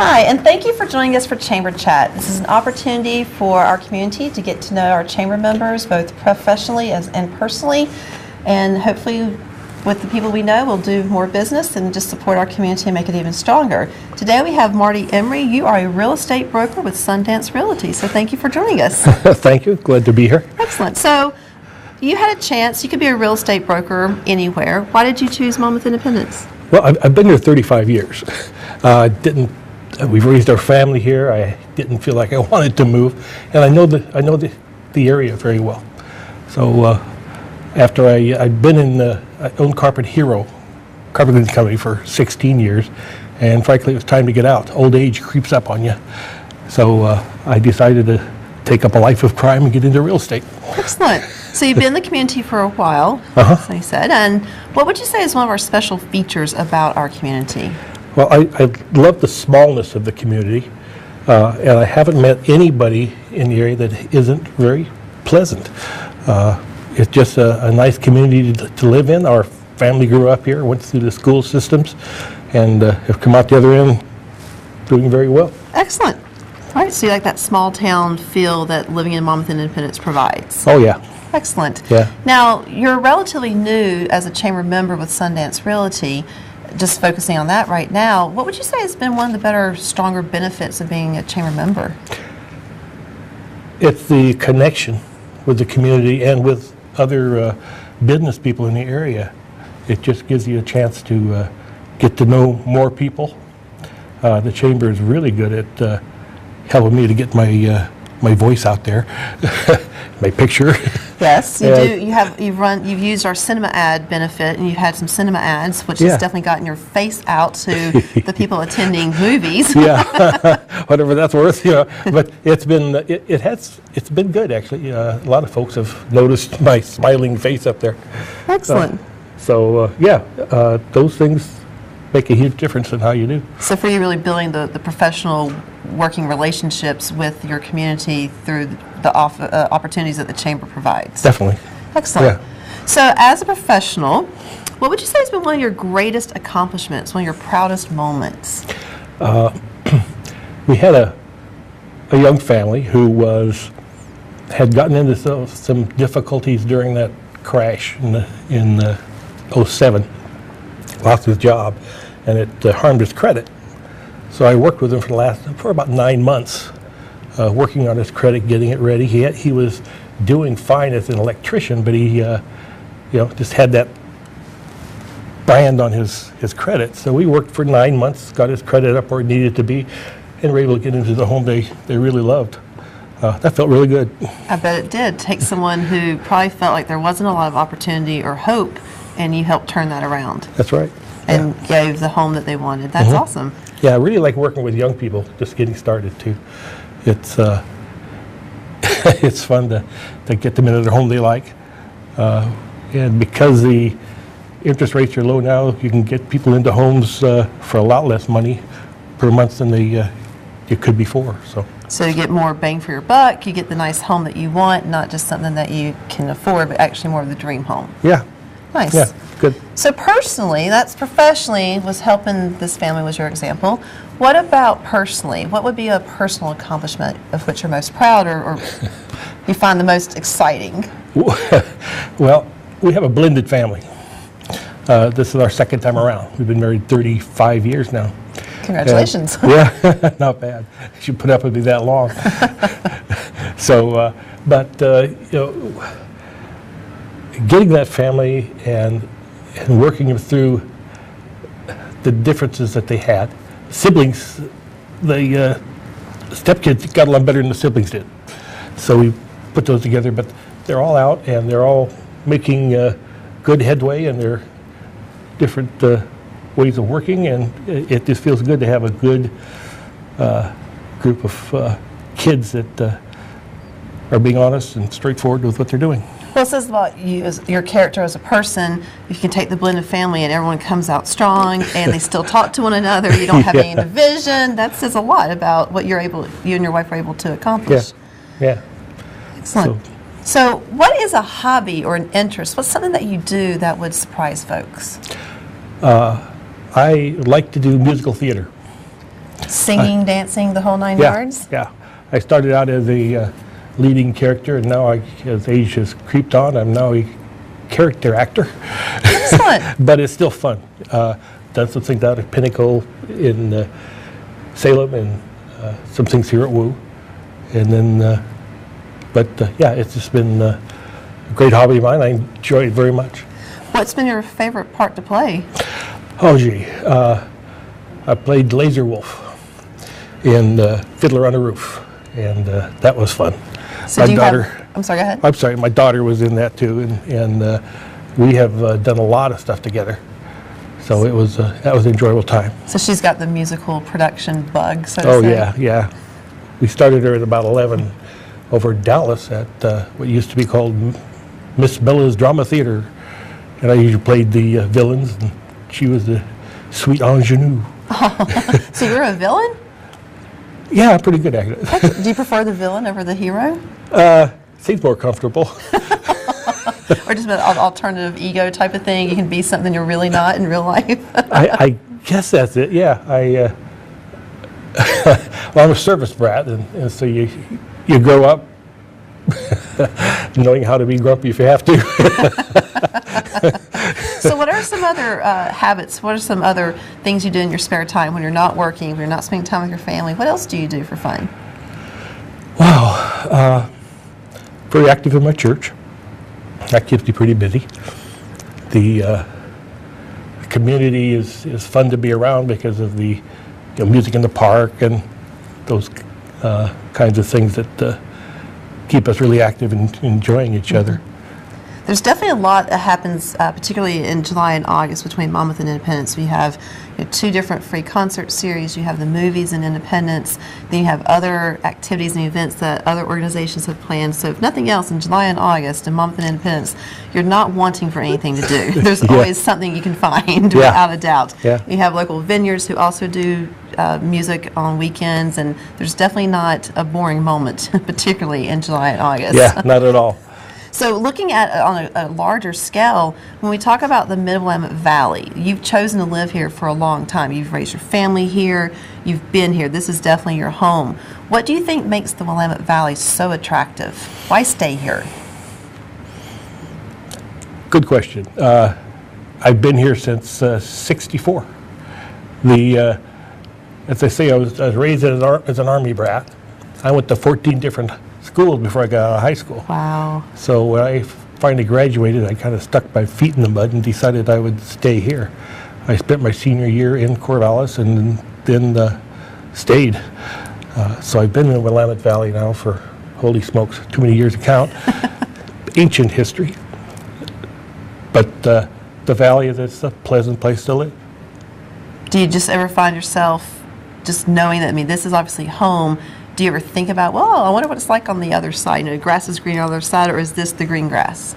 Hi, and thank you for joining us for Chamber Chat. This is an opportunity for our community to get to know our chamber members, both professionally and personally, and hopefully with the people we know, we'll do more business and just support our community and make it even stronger. Today we have Marty Emry. You are a real estate broker with Sundance Realty, so thank you for joining us. Thank you. Glad to be here. Excellent. So you had a chance. You could be a real estate broker anywhere. Why did you choose Monmouth Independence? Well, I've been here 35 years. We've raised our family here. I didn't feel like I wanted to move, and I know the area very well. So after I've been in I owned Carpet Hero, carpeting company for 16 years, and frankly, it was time to get out. Old age creeps up on you, so I decided to take up a life of crime and get into real estate. Excellent. So you've been in the community for a while, as I said, and what would you say is one of our special features about our community? Well, I love the smallness of the community, and I haven't met anybody in the area that isn't very pleasant. It's just a nice community to live in. Our family grew up here, went through the school systems, and have come out the other end doing very well. Excellent. All right, so you like that small town feel that living in Monmouth Independence provides? Oh, yeah. Excellent. Yeah. Now, you're relatively new as a chamber member with Sundance Realty. Just focusing on that right now, what would you say has been one of the better, stronger benefits of being a chamber member? It's the connection with the community and with other business people in the area. It just gives you a chance to get to know more people. The chamber is really good at helping me to get my voice out there, my picture. Yes, you do. You've used our cinema ad benefit, and you've had some cinema ads, which has definitely gotten your face out to the people attending movies. Yeah, whatever that's worth, you know. But it's been it's been good actually. A lot of folks have noticed my smiling face up there. Excellent. Those things make a huge difference in how you do. So for you, really building the professional working relationships with your community through the opportunities that the chamber provides. Definitely. Excellent. Yeah. So as a professional, what would you say has been one of your greatest accomplishments, one of your proudest moments? We had a young family who had gotten into some difficulties during that crash in 07, lost his job, and it harmed his credit. So I worked with him for about 9 months, working on his credit, getting it ready. He was doing fine as an electrician, but he just had that brand on his credit. So we worked for 9 months, got his credit up where it needed to be, and were able to get into the home they really loved. That felt really good. I bet it did. Take someone who probably felt like there wasn't a lot of opportunity or hope, and you helped turn that around. That's right. And gave the home that they wanted. That's awesome. Yeah, I really like working with young people, just getting started too. It's it's fun to get them into their home they like. And because the interest rates are low now, you can get people into homes for a lot less money per month than you could before. So you get more bang for your buck, you get the nice home that you want, not just something that you can afford, but actually more of the dream home. Yeah. Nice. Yeah, good. So personally, that's professionally, was helping this family was your example. What about personally? What would be a personal accomplishment of which you're most proud or you find the most exciting? Well, we have a blended family. This is our second time around. We've been married 35 years now. Congratulations. Yeah, not bad. She put up with me that long. Getting that family and working through the differences that they had. Siblings, the stepkids got along better than the siblings did. So we put those together, but they're all out and they're all making good headway in their different ways of working, and it just feels good to have a good group of kids that are being honest and straightforward with what they're doing. Well, it says about you, as your character as a person. If you can take the blended family and everyone comes out strong and they still talk to one another, you don't have any division. That says a lot about what you and your wife are able to accomplish. Yeah. Excellent. So what is a hobby or an interest? What's something that you do that would surprise folks? I like to do musical theater. Singing, dancing, the whole nine Yeah, yards? yeah. I started out as a leading character, and now, as age has creeped on, I'm now a character actor. Excellent. But it's still fun. Done some things out at Pinnacle in Salem, and some things here at Woo. And then, yeah, it's just been a great hobby of mine. I enjoy it very much. What's been your favorite part to play? Oh, gee. I played Laser Wolf in Fiddler on the Roof, and that was fun. So I'm sorry, go ahead. I'm sorry, my daughter was in that too, and we have done a lot of stuff together. So that was an enjoyable time. So she's got the musical production bug, so to Oh, say. yeah. We started her at about 11 over in Dallas at what used to be called Miss Bella's Drama Theater. And I usually played the villains, and she was the sweet ingenue. So you're a villain? Yeah, pretty good at it. Do you prefer the villain over the hero? Seems more comfortable. Or just an alternative ego type of thing? You can be something you're really not in real life? I guess that's it, yeah. Well, I'm a service brat, and so you grow up knowing how to be grumpy if you have to. So what are some other habits? What are some other things you do in your spare time when you're not working, when you're not spending time with your family? What else do you do for fun? Wow. Very active in my church. That keeps me pretty busy. The community is fun to be around because of the music in the park and those kinds of things that keep us really active and enjoying each other. There's definitely a lot that happens, particularly in July and August between Monmouth and Independence. We have 2 different free concert series. You have the movies in Independence. Then you have other activities and events that other organizations have planned. So if nothing else, in July and August in Monmouth and Independence, you're not wanting for anything to do. There's always something you can find, without a doubt. Yeah. You have local vineyards who also do music on weekends, and there's definitely not a boring moment, particularly in July and August. Yeah, not at all. So looking at on a larger scale, when we talk about the Mid-Willamette Valley, you've chosen to live here for a long time. You've raised your family here. You've been here. This is definitely your home. What do you think makes the Willamette Valley so attractive? Why stay here? Good question. I've been here since '64. As I say, I was raised as an Army brat. I went to 14 different schools before I got out of high school. Wow. So when I finally graduated, I kind of stuck my feet in the mud and decided I would stay here. I spent my senior year in Corvallis and then stayed. So I've been in the Willamette Valley now for, holy smokes, too many years to count. Ancient history. But the valley is a pleasant place to live. Do you just ever find yourself just knowing that, I mean, this is obviously home. Do you ever think about, well, I wonder what it's like on the other side? Grass is green on the other side, or is this the green grass?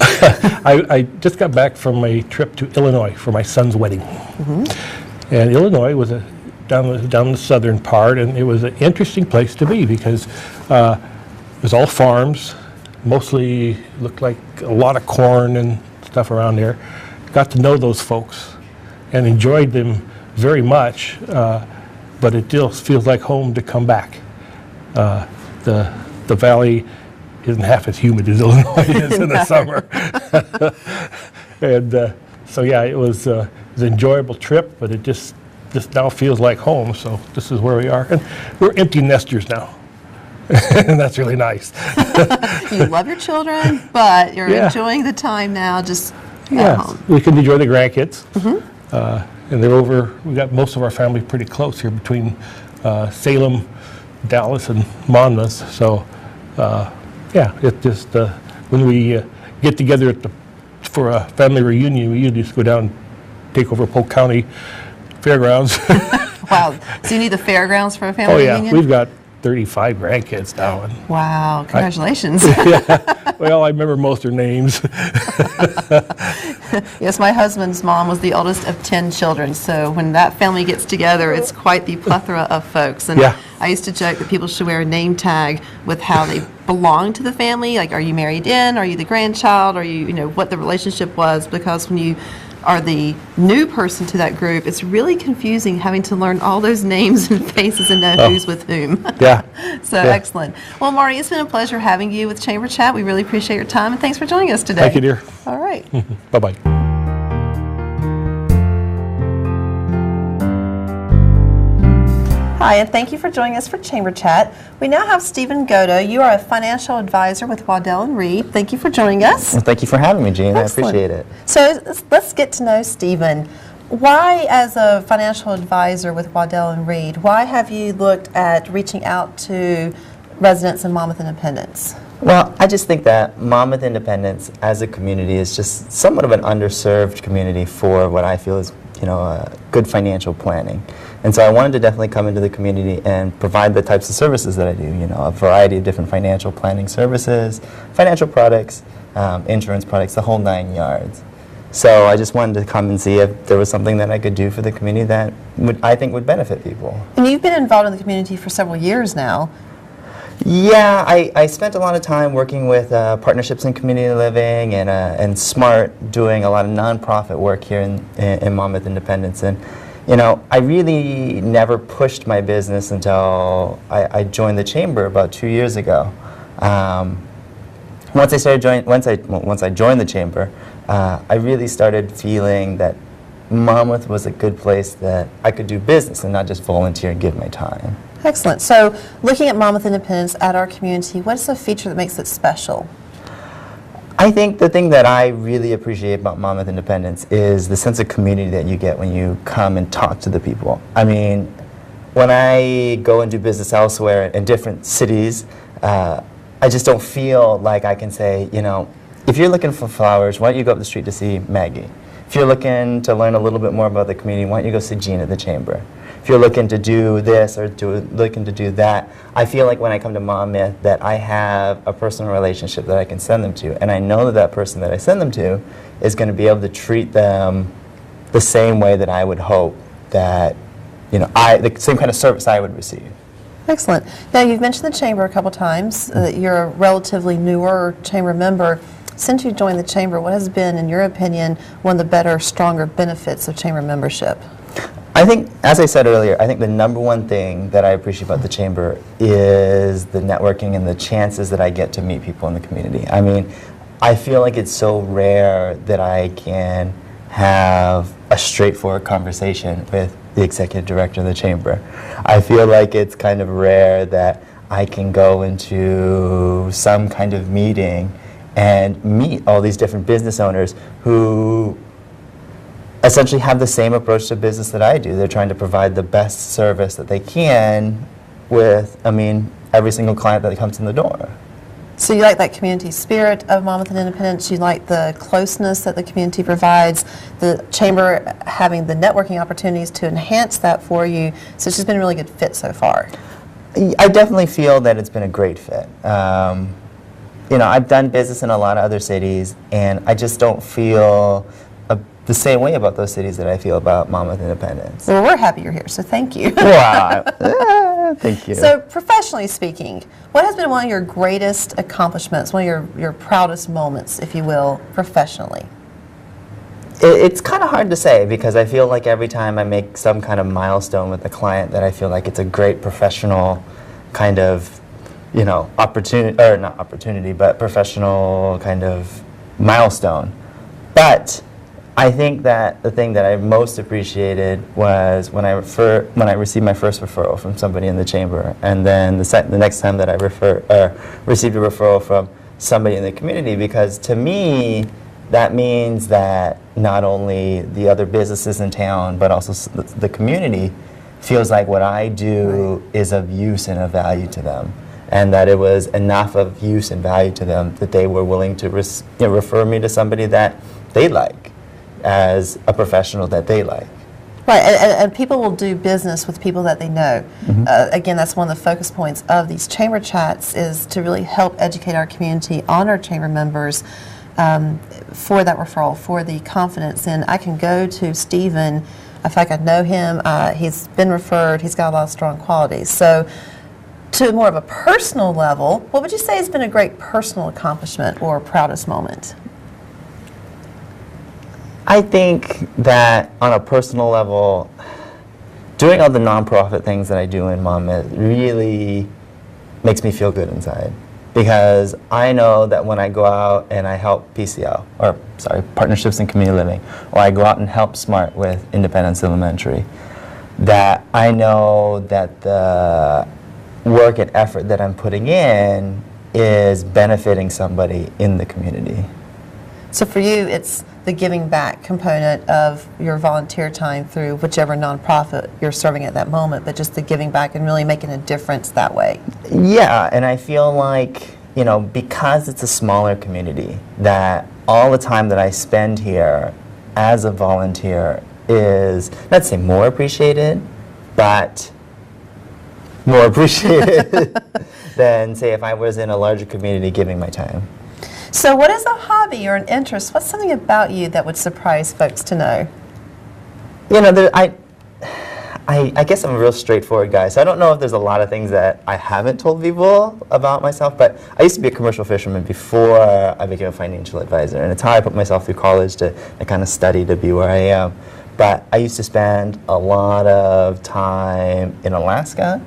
I just got back from a trip to Illinois for my son's wedding. Mm-hmm. And Illinois was down the southern part, and it was an interesting place to be because it was all farms, mostly looked like a lot of corn and stuff around there. Got to know those folks and enjoyed them very much. But it still feels like home to come back. The valley isn't half as humid as Illinois is in the summer. And so yeah, it was an enjoyable trip, but it just now feels like home. So this is where we are, and we're empty nesters now, and that's really nice. You love your children, but you're enjoying the time now, just at home. We can enjoy the grandkids. Mm-hmm. And we got most of our family pretty close here between Salem, Dallas, and Monmouth. So, it just, when we get together for a family reunion, we usually just go down and take over Polk County Fairgrounds. Wow. So you need the fairgrounds for a family reunion? Oh, yeah. We've got 35 grandkids now. And wow. Congratulations. Well, I remember most of their names. Yes, my husband's mom was the oldest of 10 children, so when that family gets together, it's quite the plethora of folks. And I used to joke that people should wear a name tag with how they belong to the family, like, are you married in, are you the grandchild, are you, what the relationship was, because when you are the new person to that group, it's really confusing having to learn all those names and faces and know who's with whom. Yeah. So Yeah. excellent. Well, Marty, it's been a pleasure having you with Chamber Chat. We really appreciate your time, and thanks for joining us today. Thank you, dear. All right. Bye-bye. Hi, and thank you for joining us for Chamber Chat. We now have Stephen Goto. You are a financial advisor with Waddell and Reed. Thank you for joining us. Well, thank you for having me, Jean. Excellent. I appreciate it. So let's get to know Stephen. Why, as a financial advisor with Waddell and Reed, why have you looked at reaching out to residents in Monmouth Independence? Well, I just think that Monmouth Independence as a community is just somewhat of an underserved community for what I feel is, good financial planning. And so I wanted to definitely come into the community and provide the types of services that I do, a variety of different financial planning services, financial products, insurance products, the whole 9 yards. So I just wanted to come and see if there was something that I could do for the community that I think would benefit people. And you've been involved in the community for several years now. Yeah, I spent a lot of time working with partnerships in community living and SMART, doing a lot of nonprofit work here in Monmouth Independence. And I really never pushed my business until I joined the chamber about 2 years ago. Once I joined the chamber, I really started feeling that Monmouth was a good place that I could do business and not just volunteer and give my time. Excellent. So looking at Monmouth Independence, at our community, what's the feature that makes it special? I think the thing that I really appreciate about Monmouth Independence is the sense of community that you get when you come and talk to the people. I mean, when I go and do business elsewhere in different cities, I just don't feel like I can say, if you're looking for flowers, why don't you go up the street to see Maggie? If you're looking to learn a little bit more about the community, why don't you go see Jean at the chamber? If you're looking to do this or looking to do that, I feel like when I come to Monmouth that I have a personal relationship that I can send them to, and I know that that person that I send them to is going to be able to treat them the same way that I would hope that, the same kind of service I would receive. Excellent. Now, you've mentioned the chamber a couple times, that you're a relatively newer chamber member. Since you joined the chamber, what has been, in your opinion, one of the better, stronger benefits of chamber membership? I think, as I said earlier, I think the number one thing that I appreciate about the chamber is the networking and the chances that I get to meet people in the community. I mean, I feel like it's so rare that I can have a straightforward conversation with the executive director of the chamber. I feel like it's kind of rare that I can go into some kind of meeting and meet all these different business owners who essentially have the same approach to business that I do. They're trying to provide the best service that they can with, every single client that comes in the door. So you like that community spirit of Monmouth and Independence, you like the closeness that the community provides, the chamber having the networking opportunities to enhance that for you, so it's just been a really good fit so far. I definitely feel that it's been a great fit. I've done business in a lot of other cities, and I just don't feel the same way about those cities that I feel about Monmouth Independence. Well, we're happy you're here, so thank you. Wow. Thank you. So professionally speaking, what has been one of your greatest accomplishments, one of your proudest moments, if you will, professionally? It's kind of hard to say because I feel like every time I make some kind of milestone with a client that I feel like it's a great professional kind of, opportunity, or not opportunity, but professional kind of milestone. But I think that the thing that I most appreciated was when I received my first referral from somebody in the chamber, and then the next time that I received a referral from somebody in the community, because to me that means that not only the other businesses in town but also the community feels like what I do is of use and of value to them, and that it was enough of use and value to them that they were willing to refer me to somebody that they like, as a professional that they like. Right, and people will do business with people that they know. Mm-hmm. Again, that's one of the focus points of these chamber chats, is to really help educate our community on our chamber members for that referral, for the confidence. And I can go to Stephen, in fact, I know him, he's been referred, he's got a lot of strong qualities. So to more of a personal level, what would you say has been a great personal accomplishment or proudest moment? I think that on a personal level, doing all the nonprofit things that I do in Monmouth really makes me feel good inside. Because I know that when I go out and I help PCL, or sorry, Partnerships in Community Living, or I go out and help SMART with Independence Elementary, that I know that the work and effort that I'm putting in is benefiting somebody in the community. So for you, it's the giving back component of your volunteer time through whichever nonprofit you're serving at that moment, but just the giving back and really making a difference that way. Yeah, and I feel like, you know, because it's a smaller community, that all the time that I spend here as a volunteer is, not to say more appreciated, but more appreciated than, say, if I was in a larger community giving my time. So what is a hobby or an interest? What's something about you that would surprise folks to know? You know, I guess I'm a real straightforward guy, so I don't know if there's a lot of things that I haven't told people about myself, but I used to be a commercial fisherman before I became a financial advisor, and it's how I put myself through college to kind of study to be where I am. But I used to spend a lot of time in Alaska,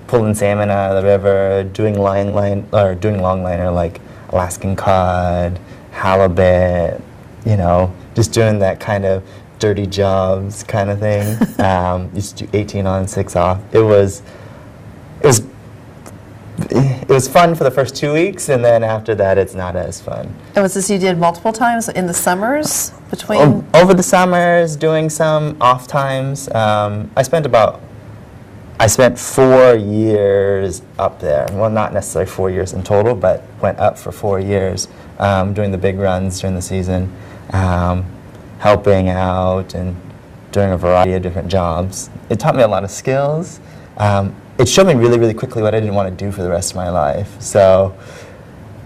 pulling salmon out of the river, doing longliner like Alaskan cod, halibut, you know, just doing that kind of dirty jobs kind of thing. Used to do 18 on, 6 off. It was fun for the first 2 weeks, and then after that, it's not as fun. And was this you did multiple times in the summers between? Over the summers, doing some off times. I spent 4 years up there. Well, not necessarily 4 years in total, but went up for 4 years doing the big runs during the season, helping out and doing a variety of different jobs. It taught me a lot of skills. It showed me really, really quickly what I didn't want to do for the rest of my life. So,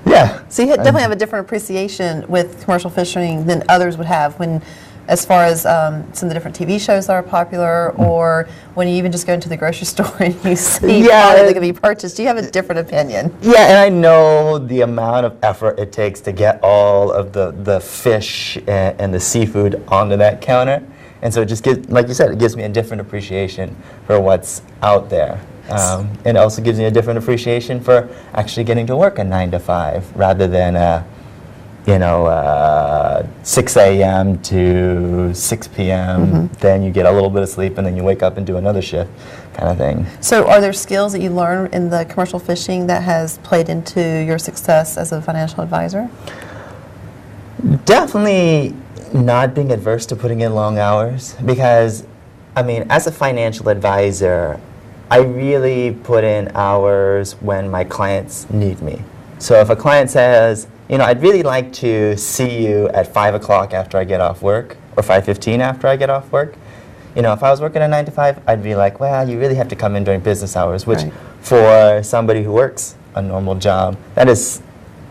yeah. So you definitely have a different appreciation with commercial fishing than others would have when, as far as some of the different TV shows that are popular, or when you even just go into the grocery store and you see product that can be purchased. Do you have a different opinion? Yeah, and I know the amount of effort it takes to get all of the fish and the seafood onto that counter. And so it just gives, like you said, it gives me a different appreciation for what's out there. And it also gives me a different appreciation for actually getting to work a 9 to 5 rather than 6 a.m. to 6 p.m., then you get a little bit of sleep, and then you wake up and do another shift kind of thing. So are there skills that you learn in the commercial fishing that has played into your success as a financial advisor? Definitely not being adverse to putting in long hours, because, I mean, as a financial advisor, I really put in hours when my clients need me. So if a client says, you know, I'd really like to see you at 5 o'clock after I get off work, or 5:15 after I get off work. You know, if I was working a 9 to 5, I'd be like, well, you really have to come in during business hours, which for somebody who works a normal job, that is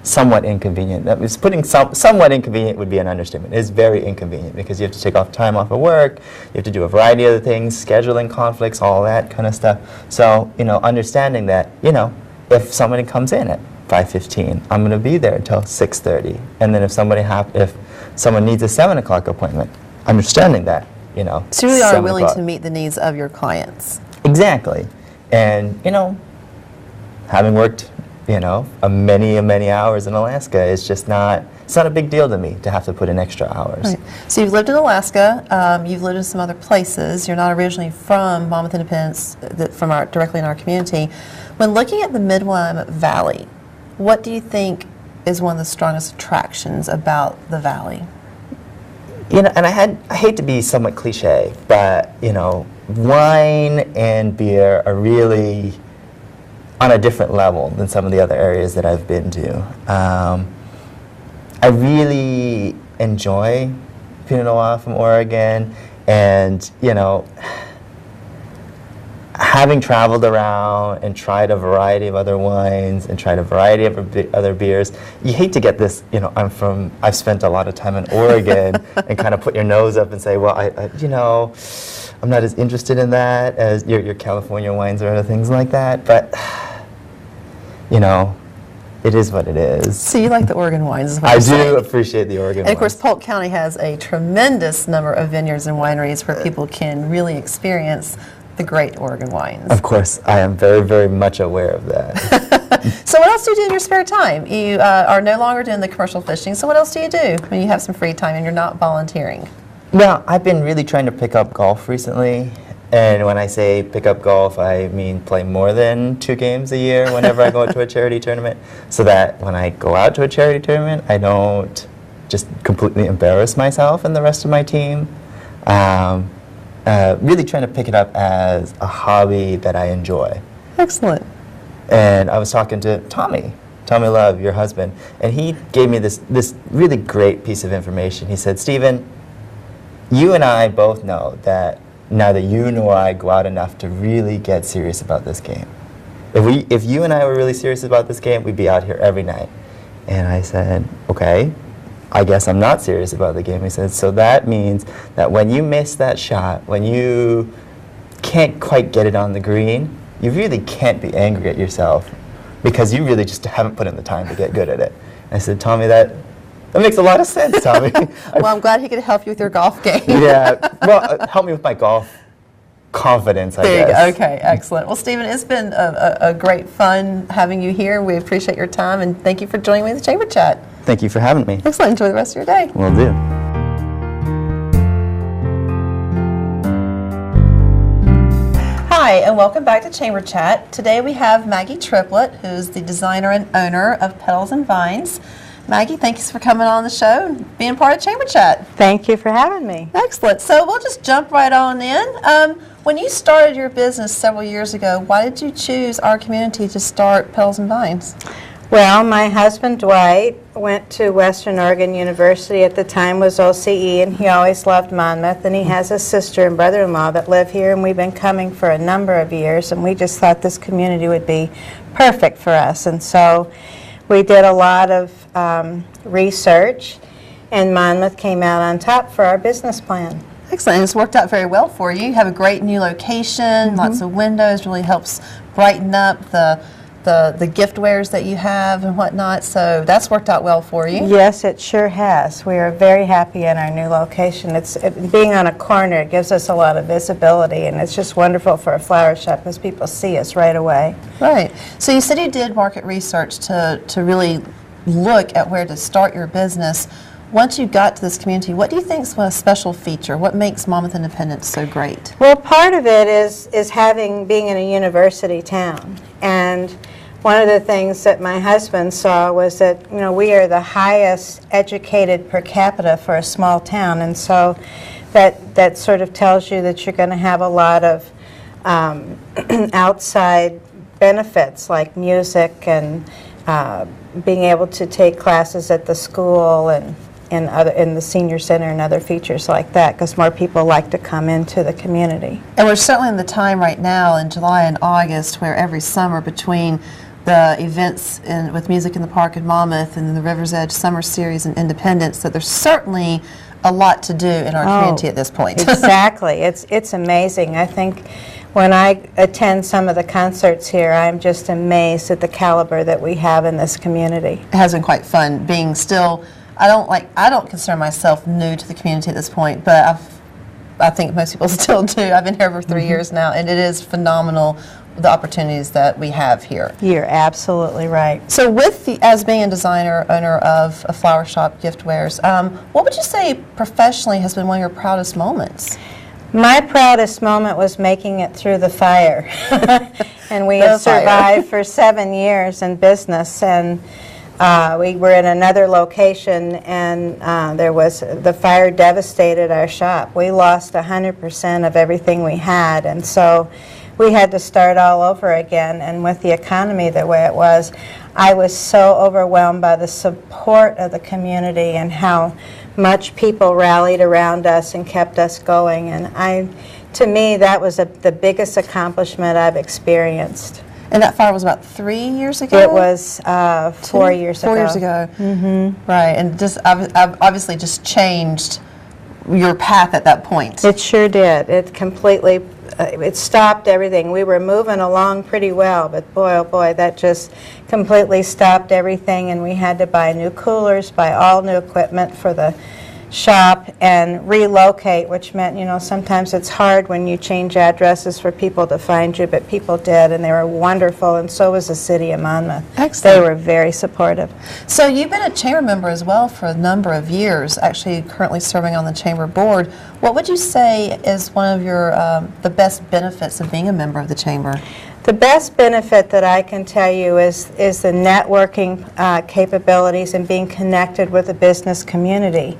somewhat inconvenient. That is putting somewhat inconvenient would be an understatement. It is very inconvenient because you have to take off time off of work, you have to do a variety of other things, scheduling conflicts, all that kind of stuff. So, you know, understanding that, you know, if somebody comes in at 5:15, I'm going to be there until 6:30. And then if someone needs a 7 o'clock appointment, understanding that, you know. So you really are willing to meet the needs of your clients. Exactly. And, you know, having worked, you know, many hours in Alaska, it's not a big deal to me to have to put in extra hours. Right. So you've lived in Alaska, you've lived in some other places. You're not originally from Monmouth Independence, directly in our community. When looking at the Midwine Valley, what do you think is one of the strongest attractions about the valley? You know, and I hate to be somewhat cliche, but, you know, wine and beer are really on a different level than some of the other areas that I've been to. I really enjoy Pinot Noir from Oregon, and, you know, having traveled around and tried a variety of other wines and tried a variety of other beers, you hate to get this, you know, I've spent a lot of time in Oregon and kind of put your nose up and say, well, you know, I'm not as interested in that as your California wines or other things like that. But, you know, it is what it is. So you like the Oregon wines, is what I you're do saying. appreciate the Oregon And of course, wines. Polk County has a tremendous number of vineyards and wineries where people can really experience the great Oregon wines. Of course, I am very, very much aware of that. So what else do you do in your spare time? You are no longer doing the commercial fishing, so what else do you do when you have some free time and you're not volunteering? Well, I've been really trying to pick up golf recently. And when I say pick up golf, I mean play more than 2 games a year whenever I go to a charity tournament, so that when I go out to a charity tournament, I don't just completely embarrass myself and the rest of my team. Really trying to pick it up as a hobby that I enjoy. Excellent. And I was talking to Tommy Love, your husband, and he gave me this really great piece of information. He said, Stephen, you and I both know that neither you nor I go out enough to really get serious about this game. If you and I were really serious about this game, we'd be out here every night. And I said, okay, I guess I'm not serious about the game. He said, so that means that when you miss that shot, when you can't quite get it on the green, you really can't be angry at yourself because you really just haven't put in the time to get good at it. I said, Tommy, that makes a lot of sense, Tommy. Well, I'm glad he could help you with your golf game. Yeah, well, help me with my golf confidence, I There you guess. go. Okay, excellent. Well, Stephen, it's been a great fun having you here. We appreciate your time, and thank you for joining me in the Chamber Chat. Thank you for having me. Excellent. Enjoy the rest of your day. Will do. Hi, and welcome back to Chamber Chat. Today we have Maggie Triplett, who's the designer and owner of Petals and Vines. Maggie, thanks for coming on the show and being part of Chamber Chat. Thank you for having me. Excellent. So we'll just jump right on in. When you started your business several years ago, why did you choose our community to start Petals and Vines? Well, my husband Dwight went to Western Oregon University, at the time was OCE, and he always loved Monmouth, and he has a sister and brother-in-law that live here, and we've been coming for a number of years, and we just thought this community would be perfect for us. And so we did a lot of research, and Monmouth came out on top for our business plan. Excellent. And it's worked out very well for you. You have a great new location, lots of windows, really helps brighten up the gift wares that you have and whatnot. So that's worked out well for you. Yes, it sure has. We are very happy in our new location. Being on a corner, it gives us a lot of visibility, and it's just wonderful for a flower shop because people see us right away. Right. So you said you did market research to really look at where to start your business. Once you got to this community, what do you think is a special feature? What makes Monmouth Independence so great? Well, part of it is being in a university town. And one of the things that my husband saw was that, you know, we are the highest educated per capita for a small town, and so that sort of tells you that you're going to have a lot of outside benefits like music and being able to take classes at the school and in the senior center and other features like that, because more people like to come into the community. And we're certainly in the time right now in July and August where every summer between the events with Music in the Park in Monmouth and the River's Edge Summer Series and Independence, that there's certainly a lot to do in our community at this point. Exactly. It's amazing. I think when I attend some of the concerts here, I'm just amazed at the caliber that we have in this community. It has been quite fun being still. I don't consider myself new to the community at this point, but I think most people still do. I've been here for 3 years now, and it is phenomenal the opportunities that we have here. You're absolutely right. So as being a designer, owner of a flower shop, gift wares, what would you say professionally has been one of your proudest moments? My proudest moment was making it through the fire. And we had survived for 7 years in business, and we were in another location, and the fire devastated our shop. We lost 100% of everything we had, and so we had to start all over again. And with the economy the way it was, I was so overwhelmed by the support of the community and how much people rallied around us and kept us going. And to me, that was the biggest accomplishment I've experienced. And that fire was about 3 years ago? It was 4 years ago. 4 years ago. Mm-hmm. Right, and just obviously just changed your path at that point. It sure did. It completely it stopped everything. We were moving along pretty well, but boy, oh boy, that just completely stopped everything, and we had to buy new coolers, buy all new equipment for the shop, and relocate, which meant, you know, sometimes it's hard when you change addresses for people to find you, but people did, and they were wonderful, and so was the city of Monmouth. Excellent. They were very supportive. So you've been a chamber member as well for a number of years, actually currently serving on the chamber board. What would you say is one of your the best benefits of being a member of the chamber? The best benefit that I can tell you is the networking capabilities and being connected with the business community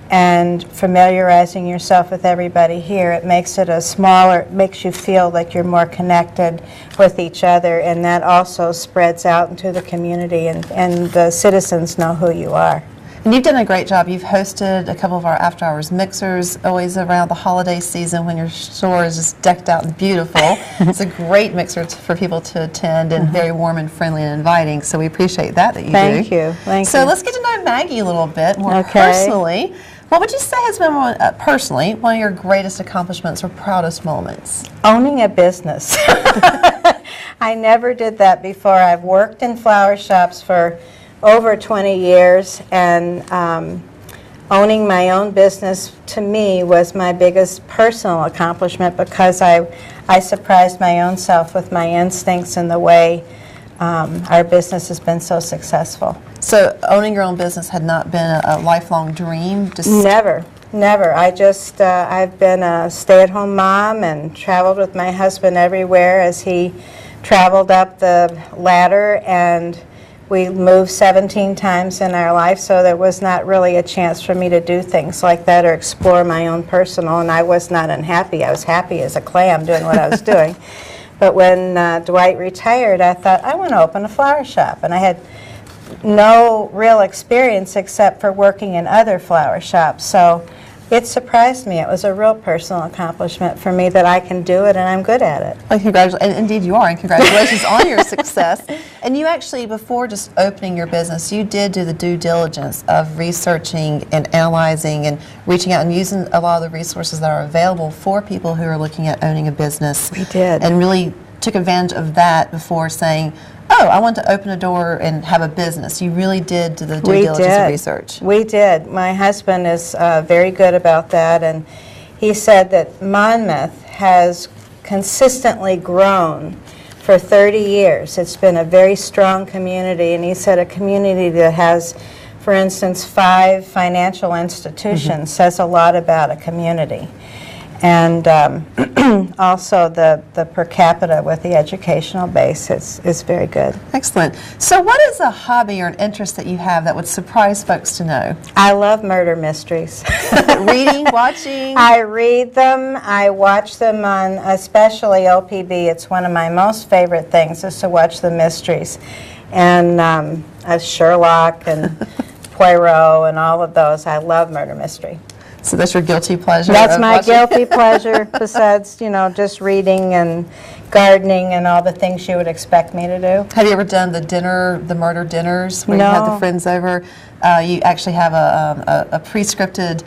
and familiarizing yourself with everybody here. It makes it makes you feel like you're more connected with each other, and that also spreads out into the community, and the citizens know who you are. And you've done a great job. You've hosted a couple of our after-hours mixers, always around the holiday season when your store is just decked out and beautiful. It's a great mixer for people to attend, and very warm and friendly and inviting, so we appreciate that you Thank do. you. Thank so you. let's get to know Maggie a little bit more Okay. personally. What would you say has been, personally, one of your greatest accomplishments or proudest moments? Owning a business. I never did that before. I've worked in flower shops for over 20 years, and owning my own business to me was my biggest personal accomplishment, because I surprised my own self with my instincts and the way our business has been so successful. So owning your own business had not been a lifelong dream? Just Never. I've been a stay-at-home mom and traveled with my husband everywhere as he traveled up the ladder, and we moved 17 times in our life, so there was not really a chance for me to do things like that or explore my own personal, and I was not unhappy. I was happy as a clam doing what I was doing. But when Dwight retired, I thought, I want to open a flower shop, and I had no real experience except for working in other flower shops, so it surprised me. It was a real personal accomplishment for me that I can do it, and I'm good at it. Well, and indeed you are, and congratulations on your success. And you actually, before just opening your business, you did do the due diligence of researching and analyzing and reaching out and using a lot of the resources that are available for people who are looking at owning a business. We did. And really took advantage of that before saying, oh, I want to open a door and have a business. You really did do the due diligence and research. We did. My husband is very good about that, and he said that Monmouth has consistently grown for 30 years. It's been a very strong community, and he said a community that has, for instance, 5 financial institutions says a lot about a community. And also the per capita with the educational base is very good. Excellent. So what is a hobby or an interest that you have that would surprise folks to know? I love murder mysteries. Reading, watching? I read them. I watch them on especially OPB. It's one of my most favorite things is to watch the mysteries. And Sherlock and Poirot and all of those. I love murder mystery. So that's your guilty pleasure? That's my guilty pleasure, besides, you know, just reading and gardening and all the things you would expect me to do. Have you ever done the murder dinners where No. you have the friends over? You actually have a pre-scripted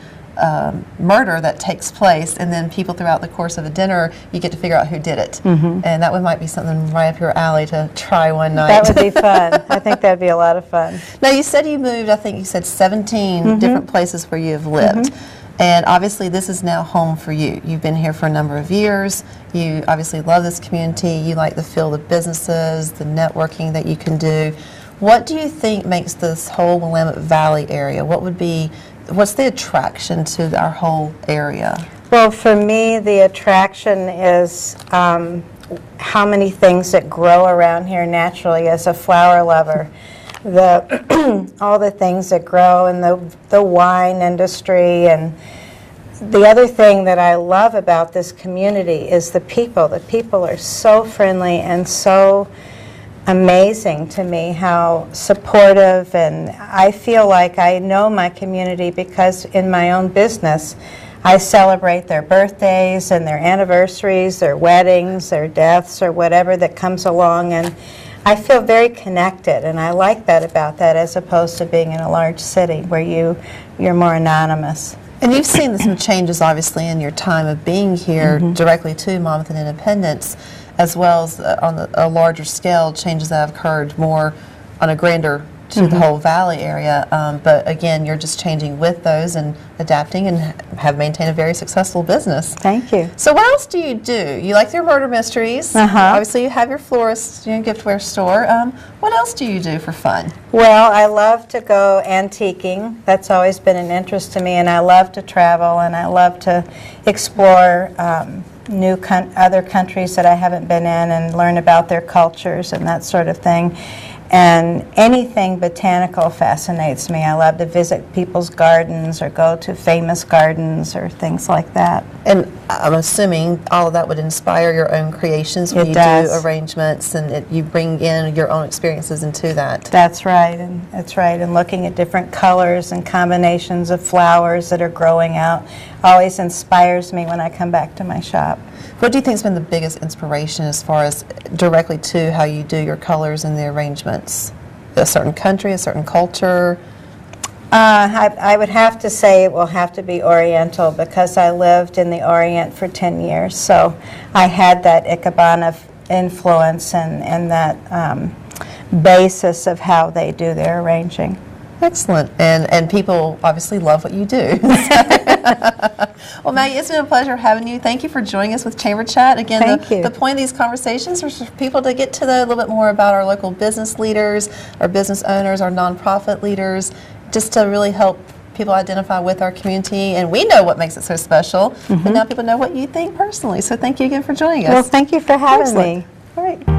murder that takes place, and then people throughout the course of a dinner, you get to figure out who did it. And that one might be something right up your alley to try one night. That would be fun. I think that would be a lot of fun. Now, you said you moved, I think you said 17 different places where you have lived. And obviously this is now home for you. You've been here for a number of years. You obviously love this community. You like the field of businesses, the networking that you can do. What do you think makes this whole Willamette Valley area? What's the attraction to our whole area? Well, for me, the attraction is how many things that grow around here naturally as a flower lover. All the things that grow in the wine industry, and the other thing that I love about this community is the people. The people are so friendly and so amazing to me, how supportive, and I feel like I know my community because in my own business I celebrate their birthdays and their anniversaries, their weddings, their deaths, or whatever that comes along, and I feel very connected, and I like that about that as opposed to being in a large city where you're more anonymous. And you've seen some changes, obviously, in your time of being here directly to Monmouth and Independence, as well as on a larger scale, changes that have occurred more on a grander to the whole valley area. But again, you're just changing with those and adapting and have maintained a very successful business. Thank you. So what else do? You like your murder mysteries. Obviously, you have your florist, giftware store. What else do you do for fun? Well, I love to go antiquing. That's always been an interest to me, and I love to travel, and I love to explore other countries that I haven't been in and learn about their cultures and that sort of thing. And anything botanical fascinates me. I love to visit people's gardens or go to famous gardens or things like that. And I'm assuming all of that would inspire your own creations when It you does. do arrangements, and you bring in your own experiences into that. That's right, and looking at different colors and combinations of flowers that are growing out always inspires me when I come back to my shop. What do you think has been the biggest inspiration as far as directly to how you do your colors and the arrangements? A certain country, a certain culture? I would have to say it will have to be Oriental because I lived in the Orient for 10 years. So I had that Ikebana influence and that basis of how they do their arranging. Excellent. And people obviously love what you do. Well, Maggie, it's been a pleasure having you. Thank you for joining us with Chamber Chat. Again, Thank you. The point of these conversations is for people to get to know a little bit more about our local business leaders, our business owners, our nonprofit leaders, just to really help people identify with our community. And we know what makes it so special, but now people know what you think personally. So thank you again for joining us. Well, thank you for having Excellent. me. All right.